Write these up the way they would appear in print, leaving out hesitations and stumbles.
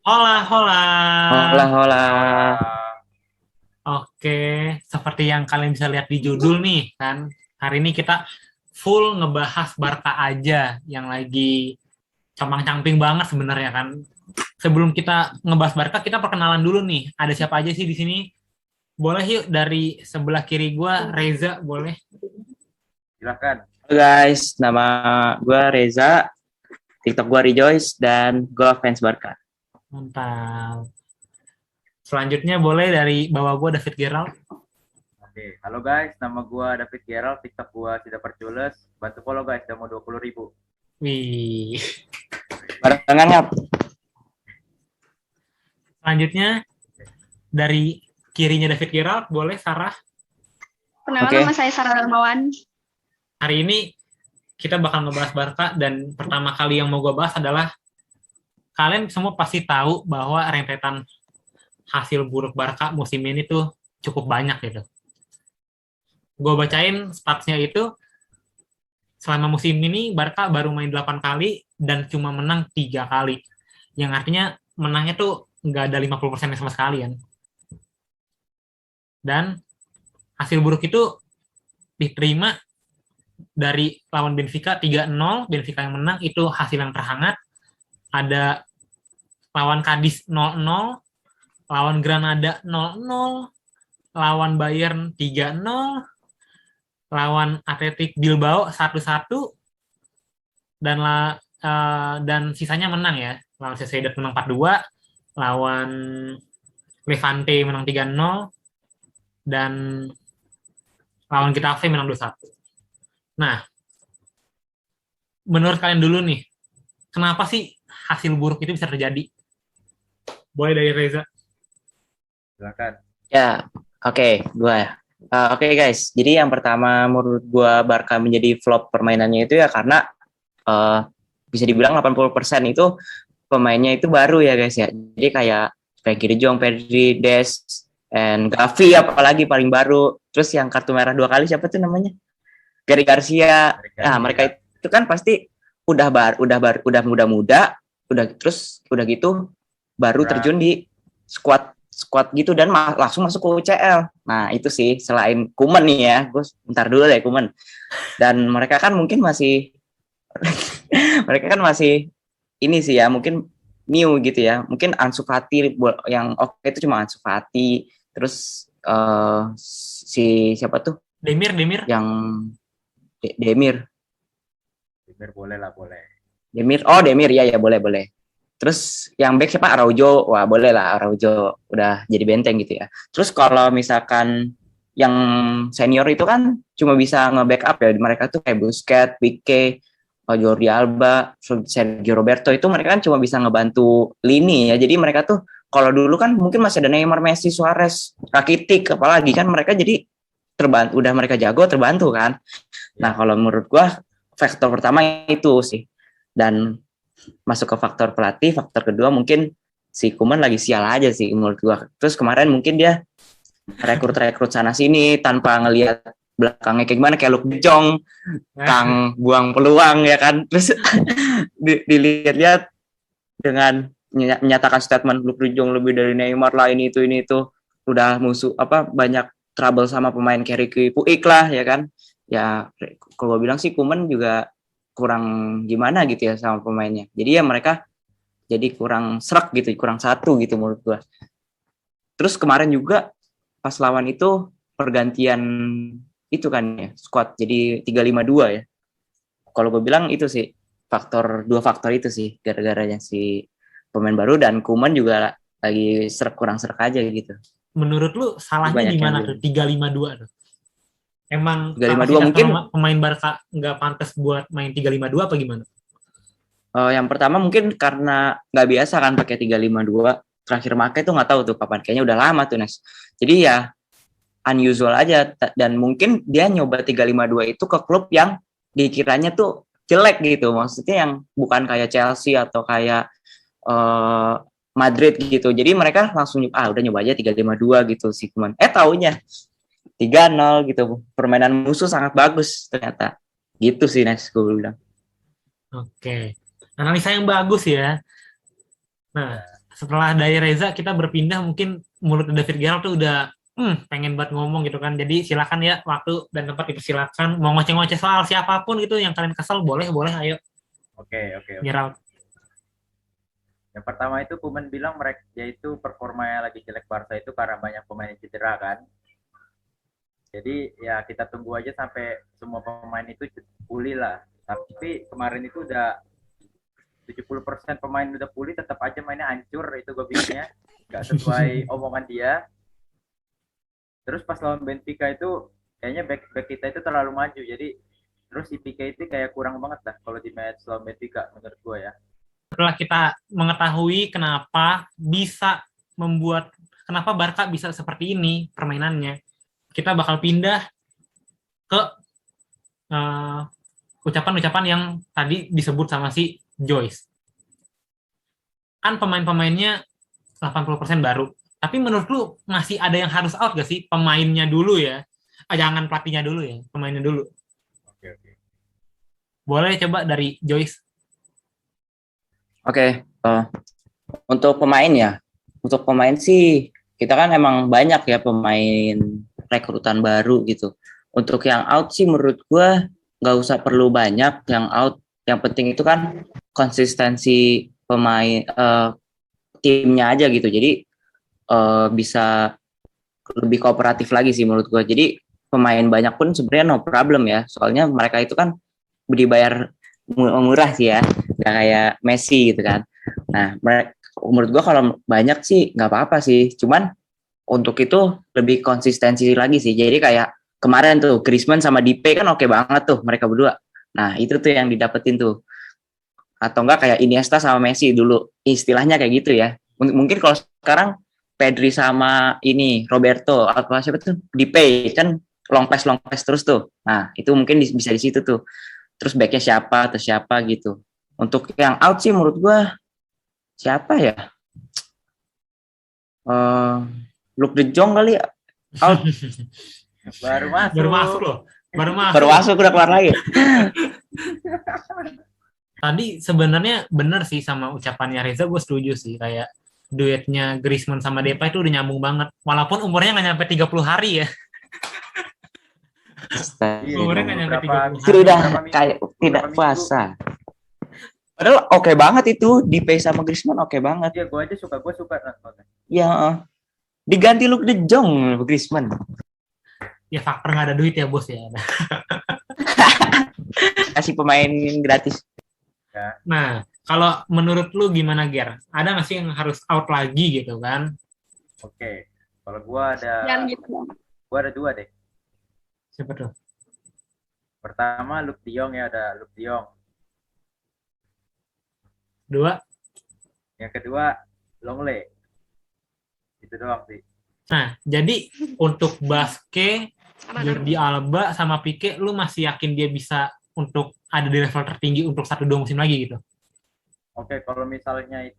Hola, hola. Hola, hola. Oke, seperti yang kalian bisa lihat di judul nih, kan. Hari ini kita full ngebahas Barca aja yang lagi compang-camping banget sebenarnya kan. Sebelum kita ngebahas Barca, kita perkenalan dulu nih. Ada siapa aja sih di sini? Boleh yuk dari sebelah kiri gua, Reza, boleh. Silakan. Halo guys, nama gue Reza, TikTok gue Rejoice, dan gue fans Barca. Mantap. Selanjutnya boleh dari bawah gua, David Gerald. Oke, halo guys, nama gue David Gerald, TikTok gue tidak percules. Bantu follow guys, udah mau 20.000. Wih. Barengan ngap. Selanjutnya dari kirinya David Gerald, boleh Sarah. Perkenalkan, nama Oke, saya Sarah Darmawan. Hari ini kita bakal ngebahas Barca dan pertama kali yang mau gue bahas adalah kalian semua pasti tahu bahwa rentetan hasil buruk Barca musim ini tuh cukup banyak gitu. Gue bacain statsnya itu selama musim ini Barca baru main 8 kali dan cuma menang 3 kali. Yang artinya menangnya tuh nggak ada 50% sama sekali kan. Dan hasil buruk itu diterima dari lawan Benfica 3-0, Benfica yang menang itu hasil yang terhangat. Ada lawan Cadiz 0-0, lawan Granada 0-0, lawan Bayern 3-0, lawan Athletic Bilbao 1-1 dan sisanya menang ya. Lawan Sociedad menang 4-2, lawan Levante menang 3-0 dan lawan Getafe menang 2-1. Nah, menurut kalian dulu nih, kenapa sih hasil buruk itu bisa terjadi? Boleh dari Reza. silakan. Ya, oke, gue ya. Oke guys, jadi yang pertama menurut gue Barca menjadi flop permainannya itu ya karena uh, bisa dibilang 80% itu pemainnya itu baru ya guys ya. Jadi kayak Frankie De Jong, Pedri, Des, and Gavi apalagi paling baru. Terus yang kartu merah 2 kali siapa tuh namanya? Gary Garcia. Nah, mereka itu kan pasti udah muda-muda, udah terus udah gitu baru terjun di squad squad gitu dan langsung masuk ke UCL. Nah, itu sih selain Kuman nih ya. Gue bentar dulu deh Kuman. Dan mereka kan mungkin masih mereka kan masih ini sih ya, mungkin new gitu ya. Mungkin Ansu Fati yang oke itu cuma Ansu Fati, terus si siapa tuh Demir. yang Demir. Demir boleh lah, boleh. Demir, oh Demir ya ya boleh boleh. Terus yang back siapa Araujo, wah boleh lah Araujo udah jadi benteng gitu ya. Terus kalau misalkan yang senior itu kan cuma bisa nge-backup ya, mereka tuh kayak Busquets, Pique, Jordi Alba, Sergio Roberto itu mereka kan cuma bisa ngebantu lini ya. Jadi mereka tuh kalau dulu kan mungkin masih ada Neymar, Messi, Suarez, Rakitic apalagi kan mereka jadi terbantu, udah mereka jago terbantu kan. Nah kalau menurut gua faktor pertama itu sih. Dan masuk ke faktor pelatih, faktor kedua mungkin si Kuman lagi sial aja sih menurut gua. Terus kemarin mungkin dia rekrut sana sini tanpa ngelihat belakangnya kayak gimana, kayak Luke De Jong, Kang buang peluang ya kan. Terus dilihat-lihat dengan menyatakan statement Luke De Jong lebih dari Neymar lah, ini itu udah musuh apa banyak trouble sama pemain kayak Ricky Puig lah ya kan. Ya kalau gue bilang sih Kuman juga kurang gimana gitu ya sama pemainnya. Jadi ya mereka jadi kurang serak gitu, kurang satu gitu menurut gue. Terus kemarin juga pas lawan itu pergantian itu kan ya squad jadi 3-5-2 ya. Kalau gue bilang itu sih dua faktor itu sih gara-garanya si pemain baru dan Kuman juga lagi kurang serak aja gitu. Menurut lu Jadi salahnya banyak di yang mana tuh bilang 3-5-2 tuh? Emang 3-5-2 kapasitas mungkin. pemain Barca nggak pantas buat main 3-5-2 apa gimana? Yang pertama mungkin karena nggak biasa kan pakai 3-5-2. Terakhir pakai tuh nggak tahu tuh kapan, kayaknya udah lama tuh Nes. Jadi ya unusual aja dan mungkin dia nyoba 3-5-2 itu ke klub yang dikiranya tuh jelek gitu, maksudnya yang bukan kayak Chelsea atau kayak uh, Madrid gitu. Jadi mereka langsung udah nyoba aja 3-5-2 gitu sih cuman taunya 3-0 gitu. Permainan musuh sangat bagus ternyata. Gitu sih Nes gue bilang. Oke. Analisa yang bagus ya. Nah, Ya. setelah dari Reza kita berpindah, mungkin mulut David Gerald tuh udah pengen banget ngomong gitu kan. Jadi silakan ya, waktu dan tempat dipersilakan. Mau ngoceh-ngoceh soal siapapun gitu yang kalian kesel, boleh ayo Oke. Gerald. Yang pertama itu Kuman bilang mereka yaitu performanya lagi jelek Barca itu karena banyak pemain yang cedera kan. Jadi ya kita tunggu aja sampai semua pemain itu pulih lah. Tapi kemarin itu udah 70% pemain udah pulih, tetap aja mainnya hancur, itu gue bilangnya nggak sesuai omongan dia. Terus pas lawan Benfica itu kayaknya back kita itu terlalu maju, jadi terus si Pique itu kayak kurang banget lah kalau di match lawan Benfica menurut gue ya. Setelah kita mengetahui kenapa Barca bisa seperti ini permainannya, kita bakal pindah ke ucapan-ucapan yang tadi disebut sama si Joyce. Kan pemain-pemainnya 80% baru. Tapi menurut lu masih ada yang harus out gak sih? Pemainnya dulu ya. Jangan pelatihnya dulu ya, pemainnya dulu. Oke. Boleh coba dari Joyce. Oke, untuk pemain ya. Untuk pemain sih kita kan emang banyak ya pemain rekrutan baru gitu. Untuk yang out sih menurut gua nggak usah perlu banyak yang out. Yang penting itu kan konsistensi pemain timnya aja gitu. Jadi bisa lebih kooperatif lagi sih menurut gue. Jadi pemain banyak pun sebenarnya no problem ya. Soalnya mereka itu kan dibayar murah sih ya, nggak kayak Messi gitu kan. Nah, menurut gue kalau banyak sih nggak apa-apa sih. Cuman untuk itu lebih konsistensi lagi sih. Jadi kayak kemarin tuh Griezmann sama Dipe kan oke banget tuh mereka berdua. Nah itu tuh yang didapetin tuh. Atau enggak kayak Iniesta sama Messi dulu, istilahnya kayak gitu ya. Mungkin kalau sekarang Pedri sama ini Roberto apa siapa tuh Dipe kan long pass terus tuh. Nah itu mungkin bisa di situ tuh. Terus backnya siapa atau siapa gitu. Untuk yang out sih menurut gua siapa ya? Luke De Jong kali out. Baru masuk loh. Baru masuk udah keluar lagi. Tadi sebenarnya bener sih sama ucapannya Reza, gue setuju sih. Kayak duetnya Griezmann sama Depay itu udah nyambung banget. Walaupun umurnya nggak nyampe 30 hari ya. Umurnya nggak nyampe 30 hari. Sudah kayak tidak puasa. Padahal oke banget itu Depay sama Griezmann oke banget. Iya, gue suka nontonnya. Ya, diganti Luke De Jong Griezmann. Ya faktor nggak ada duit ya bos ya. Kasih pemain gratis. Ya. Nah, kalau menurut lu gimana Ger? Ada nggak sih yang harus out lagi gitu kan? Oke, kalau gua Jangan gitu. ada dua deh. Siapa tuh? Pertama Luke De Jong ya, ada Luke De Jong. Dua. Yang kedua Longley. Itu doang sih. Nah, jadi untuk Baske, Jordi Alba sama Pique, lu masih yakin dia bisa untuk ada di level tertinggi untuk 1-2 musim lagi gitu? Oke, kalau misalnya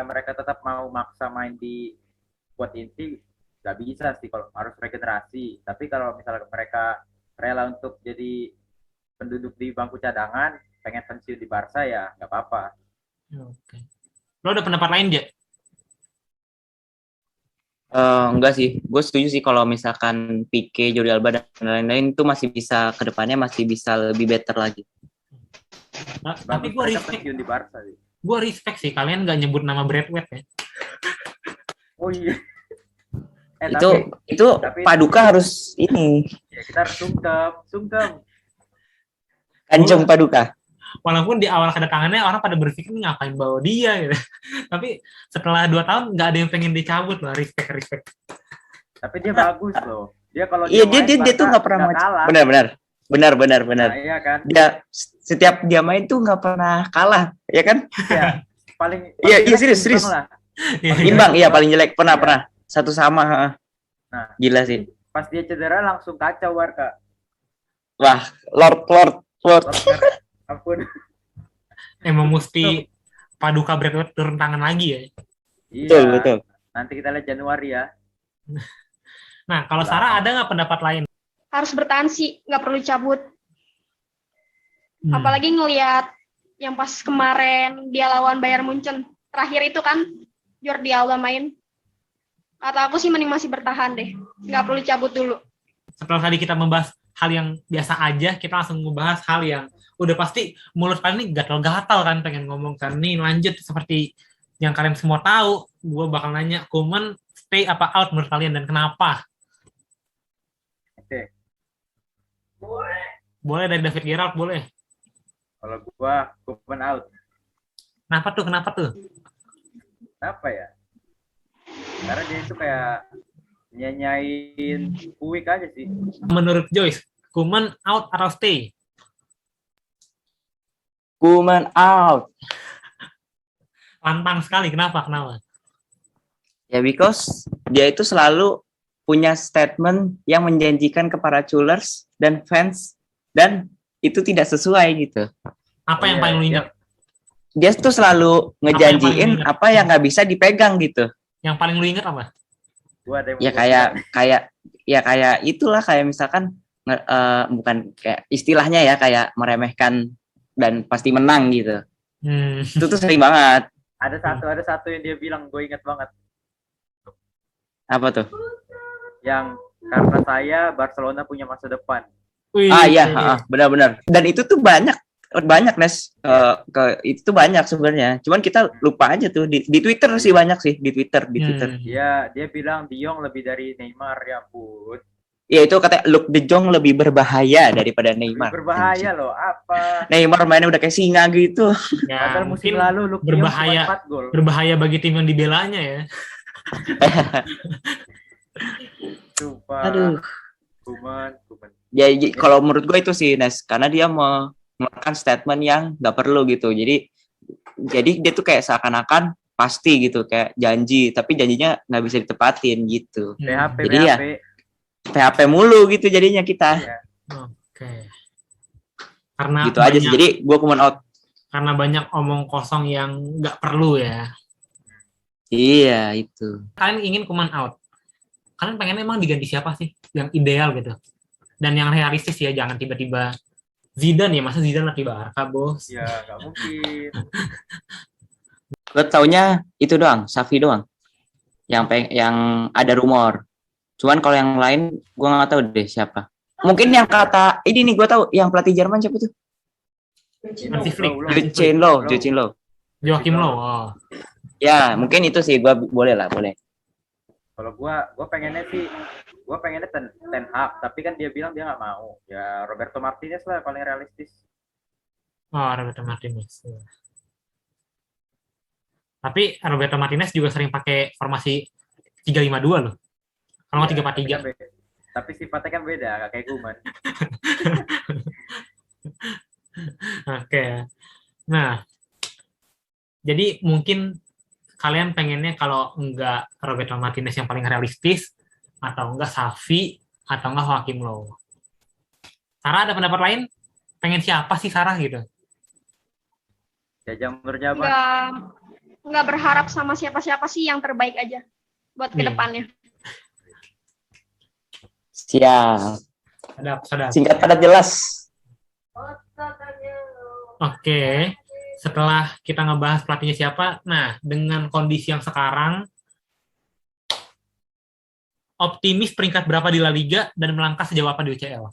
mereka tetap mau maksa main di squad inti, nggak bisa sih, kalau harus regenerasi. Tapi kalau misalnya mereka rela untuk jadi penduduk di bangku cadangan, pengen pensiun di Barca ya nggak apa-apa. Oke. Lo ada pendapat lain, Ja? Enggak sih, gue setuju sih kalau misalkan Pique, Jordi Alba dan lain-lain itu masih bisa kedepannya masih bisa lebih better lagi. Nah, tapi gue respect di Barca sih. Gue respect sih kalian nggak nyebut nama Braithwaite ya. Oh iya. Itu Paduka harus ini. Ya kita harus sungkem. Kanjeng Paduka. Walaupun di awal kedatangannya orang pada berpikir ngapain bawa dia gitu. Tapi setelah 2 tahun nggak ada yang pengen dicabut lah, respect. Tapi dia bagus loh. Dia kalau dia tuh nggak pernah kalah. Benar. Nah, iya kan? Dia setiap dia main tuh nggak pernah kalah, ya kan? Iya. Paling iya serius. Lah. Imbang, iya paling jelek pernah satu sama. Nah, gila sih. Pas dia cedera langsung kacau Barca. Wah, Lord. Ampun. Emang mesti Paduka Braithwaite turun tangan lagi ya. Iya. Betul. Nanti kita lihat Januari ya. Nah, kalau Sarah ada nggak pendapat lain? Harus bertahan sih, nggak perlu cabut. Apalagi ngelihat yang pas kemarin dia lawan Bayern Munchen. terakhir itu kan Jordi Alba main. Kata aku sih mending masih bertahan deh. Nggak perlu cabut dulu. Setelah tadi kita membahas hal yang biasa aja, kita langsung membahas hal yang udah pasti mulut kalian ini gatal-gatal kan pengen ngomong kan. Nih lanjut seperti yang kalian semua tahu, gue bakal nanya Koeman stay apa out menurut kalian dan kenapa? Oke. Boleh dari David Gerald, boleh. Kalau gua Koeman out. Kenapa tuh? Apa ya? Karena dia itu kayak nyanyain Puig aja sih. Menurut Joyce, Koeman out atau stay? Koeman out. Lantang sekali, kenapa? Ya because dia itu selalu punya statement yang menjanjikan ke para Chulers dan fans dan itu tidak sesuai gitu. Apa yang paling lu ingat? Dia tuh selalu ngejanjiin apa yang nggak bisa dipegang gitu. Yang paling lu ingat apa? Gua ada yang Ya kayak itulah kayak misalkan bukan kayak istilahnya ya kayak meremehkan dan pasti menang gitu. Itu tuh sering banget. ada satu yang dia bilang, gue ingat banget. Apa tuh? Yang karena saya Barcelona punya masa depan. Wih, Iya, benar-benar. Dan itu tuh banyak Nes. Itu tuh banyak sebenarnya. Cuman kita lupa aja tuh di Twitter sih banyak sih di Twitter. Dia bilang De Jong lebih dari Neymar, ya ampun. Ya itu katanya Luke De Jong lebih berbahaya daripada Neymar. Lebih berbahaya loh, apa? Neymar mainnya udah kayak singa gitu. Ya, Padahal musim mungkin lalu Luke De Jong berbahaya. cuma 4 gol. Berbahaya bagi tim yang dibelanya ya. Aduh. Sumpah. Koeman. Ya, kalau menurut gue itu sih Nes, karena dia mengeluarkan statement yang nggak perlu gitu. Jadi dia tuh kayak seakan-akan pasti gitu, kayak janji, tapi janjinya nggak bisa ditepatin gitu. Jadi ya PHP mulu gitu jadinya kita. Iya. Oke. Karena Gitu aja sih. Jadi gue Koeman out. Karena banyak omong kosong yang nggak perlu ya. Iya itu. Kalian ingin Koeman out. Kalian pengen emang diganti siapa sih yang ideal gitu? Dan yang realistis ya, jangan tiba-tiba Zidane ya, masa Zidane latih Barca, bos? Ya, nggak mungkin. Gue taunya itu doang, Xavi doang. Yang ada rumor. Cuman kalau yang lain gue nggak tahu deh siapa. Mungkin yang kata ini nih gue tahu, yang pelatih Jerman siapa tuh? Hansi Flick. Joachim Löw. Joachim Löw. Oh. Ya, mungkin itu sih gue boleh. Kalau gue pengennya Ten Hag, tapi kan dia bilang dia nggak mau. Ya Roberto Martinez lah paling realistis. Oh, Roberto Martinez. Tapi Roberto Martinez juga sering pakai formasi 3-5-2 loh. Kalau nggak 3-4-3. Tapi sifatnya kan beda, nggak kayak Koeman. Oke. Nah, jadi mungkin kalian pengennya kalau enggak Roberto Martinez yang paling realistis, atau enggak Xavi, atau enggak Joachim Löw. Sarah ada pendapat lain? Pengen siapa sih Sarah gitu? Jajang Nurjaman. Nggak berharap sama siapa-siapa sih, yang terbaik aja buat kedepannya. Siap. Sadap. Singkat padat jelas. Oke. Setelah kita ngebahas pelatihnya siapa, nah dengan kondisi yang sekarang, optimis peringkat berapa di La Liga dan melangkah sejauh apa di UCL?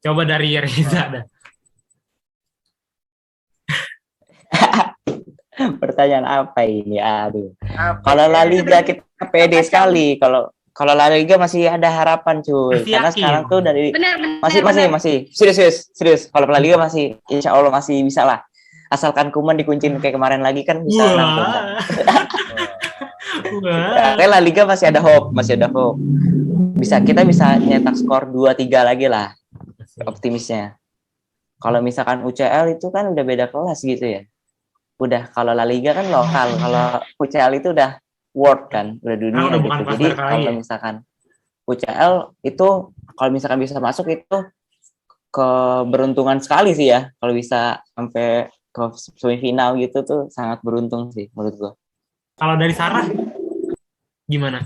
Coba dari Reza dah. Pertanyaan apa ini? Aduh. Kalau La Liga kita pede sekali. Kalau La Liga masih ada harapan cuy. Karena sekarang tuh dari masih serius. Kalau La Liga masih insya Allah masih bisa lah. Asalkan Koeman dikuncin kayak kemarin lagi kan bisa menang. La Liga masih ada hope. Kita bisa nyetak skor 2-3 lagi lah. Optimisnya. Kalau misalkan UCL itu kan udah beda kelas gitu ya. Udah kalau La Liga kan lokal, kalau UCL itu udah world kan, udah dunia gitu. Jadi kalau misalkan UCL itu kalau misalkan bisa masuk itu keberuntungan sekali sih ya. Kalau bisa sampai ke semifinal gitu tuh sangat beruntung sih menurut gua. Kalau dari Sarah gimana?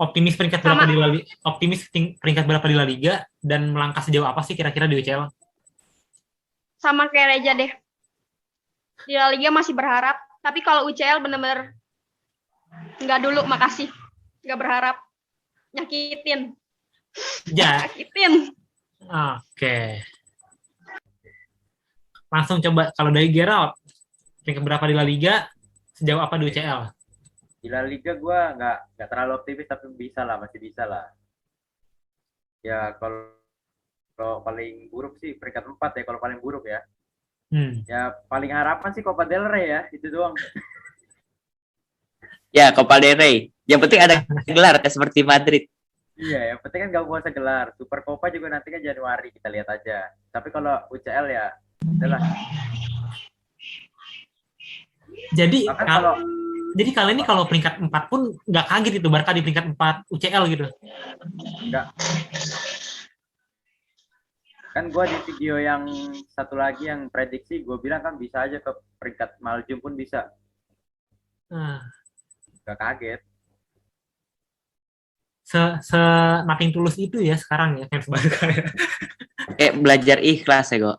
Optimis peringkat berapa di La Liga? Optimis peringkat berapa di La Liga dan melangkah sejauh apa sih kira-kira di UCL? Sama kayak Reja deh. Di La Liga masih berharap, Tapi kalau UCL bener-bener nggak dulu, makasih. Nggak berharap. Nyakitin. Ya, Nyakitin. oke. Langsung coba kalau dari Gerald, peringkat berapa di La Liga, sejauh apa di UCL? Di La Liga gue nggak terlalu optimis, tapi bisa lah, masih bisa lah. Ya kalau paling buruk sih peringkat 4 ya, kalau paling buruk ya. Ya paling harapan sih Copa del Rey ya, itu doang. Ya, Copa del Rey. Yang penting ada gelar ya, seperti Madrid. Iya, yang penting kan gak usah gelar. Super Copa juga nanti kan Januari, kita lihat aja. Tapi kalau UCL ya, udahlah. Jadi Bahkan kalau jadi kali ini kalau peringkat 4 pun nggak kaget itu Barca di peringkat 4 UCL gitu. enggak, kan gue di video yang satu lagi yang prediksi, gue bilang kan bisa aja ke peringkat Maljum pun bisa. Nah, Gak kaget. se nothing tulus itu ya sekarang ya fans Barca ya. Kayak belajar ikhlas ya kok.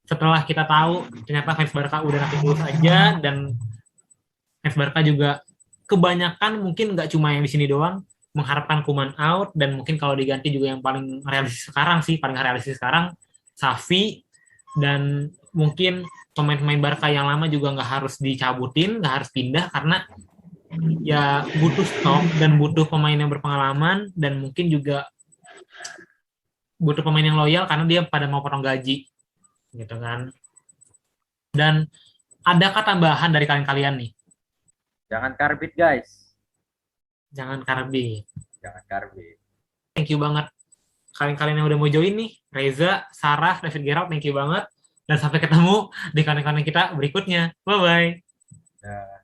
Setelah kita tahu ternyata fans Barca udah nothing tulus aja, dan fans Barca juga kebanyakan mungkin nggak cuma yang di sini doang mengharapkan Koeman out, dan mungkin kalau diganti juga yang paling realistis sekarang Xavi, dan mungkin pemain-pemain Barca yang lama juga nggak harus dicabutin, nggak harus pindah, karena ya butuh stok dan butuh pemain yang berpengalaman, dan mungkin juga butuh pemain yang loyal karena dia pada mau potong gaji gitu kan. Dan adakah tambahan dari kalian nih? Jangan karbit guys. Jangan karbit. Jangan karbit. Thank you banget kalian yang udah mau join nih. Reza, Sarah, David Gerald, thank you banget. Dan sampai ketemu di konten-konten kita berikutnya. Bye-bye. Nah.